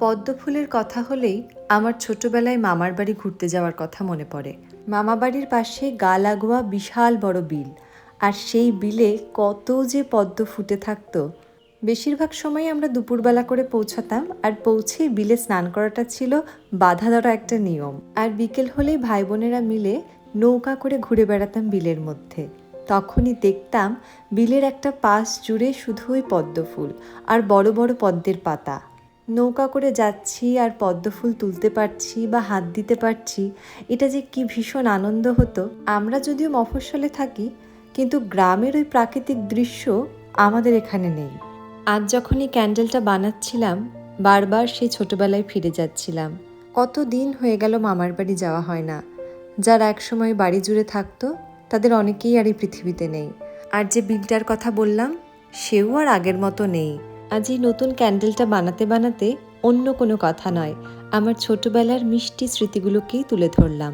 পদ্ম ফুলের কথা হলেই আমার ছোটবেলায় মামার বাড়ি ঘুরতে যাওয়ার কথা মনে পড়ে। মামা বাড়ির পাশে গা লাগোয়া বিশাল বড় বিল, আর সেই বিলে কত যে পদ্ম ফুটে থাকতো। বেশিরভাগ সময় আমরা দুপুরবেলা করে পৌঁছাতাম, আর পৌঁছেই বিলে স্নান করাটা ছিল বাধা ধরা একটা নিয়ম। আর বিকেল হলেই ভাই বোনেরা মিলে নৌকা করে ঘুরে বেড়াতাম বিলের মধ্যে। তখনই দেখতাম বিলের একটা পাশ জুড়ে শুধুই পদ্ম ফুল আর বড় বড় পদ্মের পাতা। নৌকা করে যাচ্ছি আর পদ্ম ফুল তুলতে পারছি বা হাত দিতে পারছি, এটা যে কি ভীষণ আনন্দ হতো। আমরা যদিও মফস্বলে থাকি, কিন্তু গ্রামের ওই প্রাকৃতিক দৃশ্য আমাদের এখানে নেই। আজ যখন এই ক্যান্ডেলটা বানাচ্ছিলাম, বারবার সেই ছোটবেলায় ফিরে যাচ্ছিলাম। কত দিন হয়ে গেল মামার বাড়ি যাওয়া হয় না। যারা একসময় বাড়ি জুড়ে থাকতো তাদের অনেকেই আর এই পৃথিবীতে নেই। আর যে বিলটার কথা বললাম, সেও আর আগের মতো নেই। আজ এই নতুন ক্যান্ডেলটা বানাতে বানাতে অন্য কোনো কথা নয়, আমার ছোটবেলার মিষ্টি স্মৃতিগুলোকেই তুলে ধরলাম।